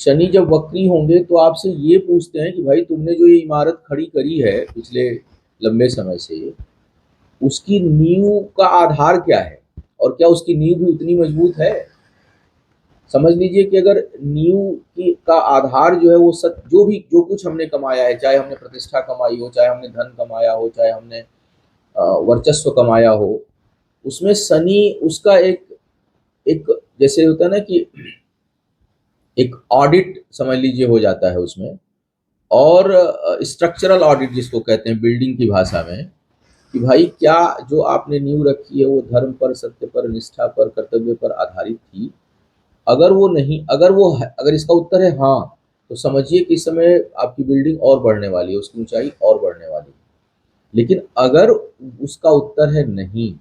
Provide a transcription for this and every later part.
शनि जब वक्री होंगे तो आपसे ये पूछते हैं कि भाई तुमने जो ये इमारत खड़ी करी है पिछले लंबे समय से, उसकी नींव का आधार क्या है और क्या उसकी नींव भी उतनी मजबूत है। समझ लीजिए कि अगर नींव की का आधार जो है वो सत जो भी जो कुछ हमने कमाया है, चाहे हमने प्रतिष्ठा कमाई हो, चाहे हमने धन कमाया हो, चाहे हमने वर्चस्व कमाया हो, उसमें शनि उसका एक एक जैसे होता है ना कि एक ऑडिट समझ लीजिए हो जाता है उसमें। और स्ट्रक्चरल ऑडिट जिसको कहते हैं बिल्डिंग की भाषा में, कि भाई क्या जो आपने नींव रखी है वो धर्म पर, सत्य पर, निष्ठा पर, कर्तव्य पर आधारित थी। अगर वो नहीं, अगर इसका उत्तर है हाँ, तो समझिए कि इस समय आपकी बिल्डिंग और बढ़ने वाली है, उसकी ऊंचाई और बढ़ने वाली है। लेकिन अगर उसका उत्तर है नहीं,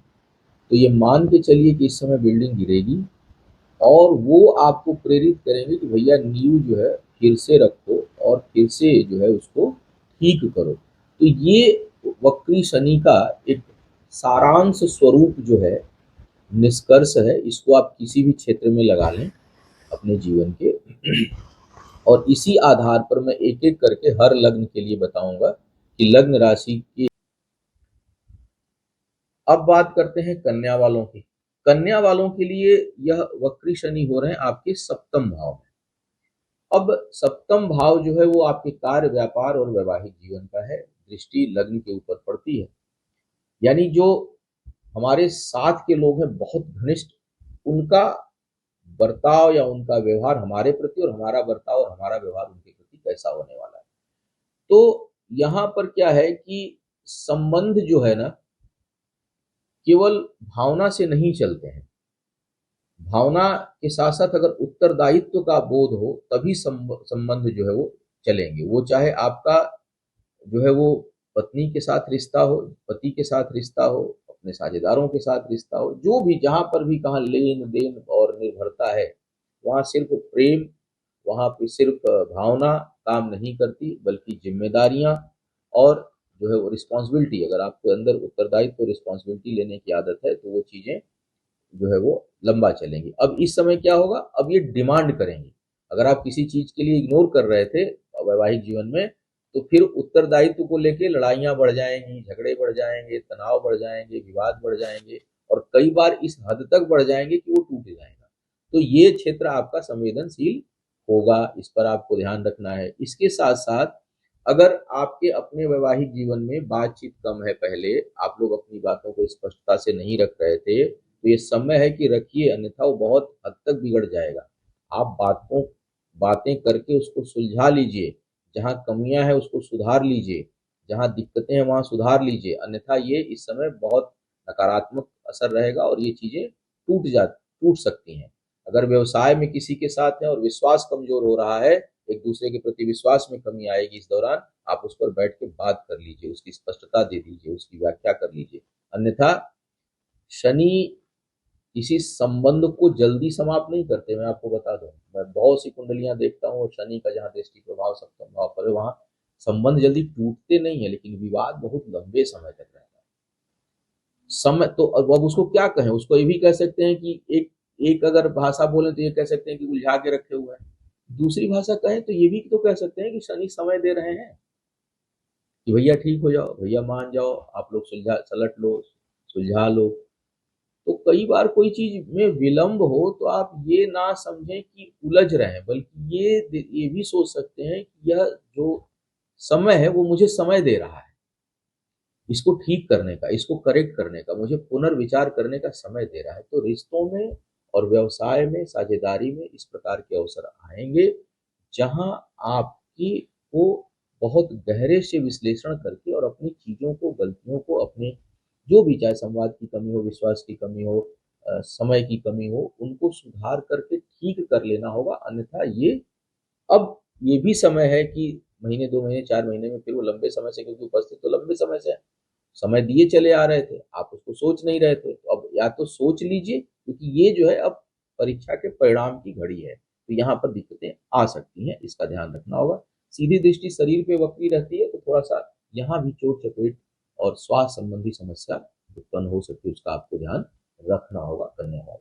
तो ये मान के चलिए कि इस समय बिल्डिंग गिरेगी। और वो आपको प्रेरित करेंगे कि भैया नींव जो है फिर से रखो और फिर से जो है उसको ठीक करो। तो ये वक्री शनि का एक सारांश स्वरूप जो है, निष्कर्ष है, इसको आप किसी भी क्षेत्र में लगा लें अपने जीवन के। और इसी आधार पर मैं एक एक करके हर लग्न के लिए बताऊंगा कि लग्न राशि की। अब बात करते हैं कन्या वालों की। कन्या वालों के लिए यह वक्री शनि हो रहे हैं आपके सप्तम भाव में। अब सप्तम भाव जो है वो आपके कार्य, व्यापार और वैवाहिक जीवन का है। दृष्टि लग्न के ऊपर पड़ती है, यानी जो हमारे साथ के लोग हैं बहुत घनिष्ठ, उनका बर्ताव या उनका व्यवहार हमारे प्रति और हमारा बर्ताव और हमारा व्यवहार उनके प्रति कैसा होने वाला है। तो यहाँ पर क्या है कि संबंध जो है ना, केवल भावना से नहीं चलते हैं। भावना के साथ साथ अगर उत्तरदायित्व का बोध हो तभी संबंध जो है वो चलेंगे। वो चाहे आपका जो है वो पत्नी के साथ रिश्ता हो, पति के साथ रिश्ता हो, अपने साझेदारों के साथ रिश्ता हो, जो भी जहां पर भी कहा लेन देन और निर्भरता है, वहां सिर्फ प्रेम, वहां पे सिर्फ भावना काम नहीं करती, बल्कि जिम्मेदारियां और जो है वो रिस्पॉन्सिबिलिटी। अगर आपके अंदर उत्तरदायित्व और रिस्पॉन्सिबिलिटी लेने की आदत है तो वो चीजें जो है वो लंबा चलेंगी। अब इस समय क्या होगा, अब ये डिमांड करेंगे। अगर आप किसी चीज के लिए इग्नोर कर रहे थे वैवाहिक जीवन में, तो फिर उत्तरदायित्व को लेके लड़ाइयां बढ़ जाएंगी, झगड़े बढ़ जाएंगे, तनाव बढ़ जाएंगे, विवाद बढ़ जाएंगे, और कई बार इस हद तक बढ़ जाएंगे कि वो टूट जाएगा। तो ये क्षेत्र आपका संवेदनशील होगा, इस पर आपको ध्यान रखना है। इसके साथ साथ अगर आपके अपने वैवाहिक जीवन में बातचीत कम है, पहले आप लोग अपनी बातों को स्पष्टता से नहीं रख रहे थे, तो ये समय है कि रखिए, अन्यथा वो बहुत हद तक बिगड़ जाएगा। आप बातें करके उसको सुलझा लीजिए, जहाँ कमियां हैं उसको सुधार लीजिए, जहाँ दिक्कतें हैं वहाँ सुधार लीजिए, अन्यथा ये इस समय बहुत नकारात्मक असर रहेगा और ये चीजें टूट सकती हैं। अगर व्यवसाय में किसी के साथ है और विश्वास कमजोर हो रहा है, एक दूसरे के प्रति विश्वास में कमी आएगी, इस दौरान आप उस पर बैठ के बात कर लीजिए, उसकी स्पष्टता दे दीजिए, उसकी व्याख्या कर लीजिए। अन्यथा शनि किसी संबंध को जल्दी समाप्त नहीं करते। मैं आपको बता दूं, मैं बहुत सी कुंडलियां देखता हूँ और शनि का जहाँ दृष्टि प्रभाव सप्तम भाव पर है, वहां संबंध जल्दी टूटते नहीं है, लेकिन विवाद बहुत लंबे समय तक रहता है। समय तो अब उसको क्या कहें, उसको ये भी कह सकते हैं कि एक एक अगर भाषा बोले तो ये कह सकते हैं कि उलझा के रखे हुए हैं। दूसरी भाषा कहें तो ये भी तो कह सकते हैं कि शनि समय दे रहे हैं कि भैया ठीक हो जाओ, भैया मान जाओ, आप लोग सलट लो, सुलझा लो। तो कई बार कोई चीज में विलंब हो तो आप ये ना समझें कि उलझ रहे हैं, बल्कि ये भी सोच सकते हैं कि यह जो समय है वो मुझे समय दे रहा है, इसको ठीक करने का, इसको करेक्ट करने का, मुझे पुनर्विचार करने का समय दे रहा है। तो रिश्तों में और व्यवसाय में, साझेदारी में इस प्रकार के अवसर आएंगे जहां आपकी को बहुत गहरे से विश्लेषण करके और अपनी चीजों को, गलतियों को, अपने जो भी, चाहे संवाद की कमी हो, विश्वास की कमी हो, समय की कमी हो, उनको सुधार करके ठीक कर लेना होगा। अन्यथा अब ये भी समय है कि महीने, 2 महीने, 4 महीने में फिर वो लंबे समय से, क्योंकि उपस्थित तो लंबे समय से समय दिए चले आ रहे थे, आप उसको सोच नहीं रहे थे, तो अब या तो सोच लीजिए, क्योंकि ये जो है अब परीक्षा के परिणाम की घड़ी है, तो यहाँ पर दिक्कतें आ सकती हैं, इसका ध्यान रखना होगा। सीधी दृष्टि शरीर पे वक्री रहती है तो थोड़ा सा यहाँ भी चोट चपेट और स्वास्थ्य संबंधी समस्या उत्पन्न हो सकती है, उसका आपको ध्यान रखना होगा। कन्या भाव।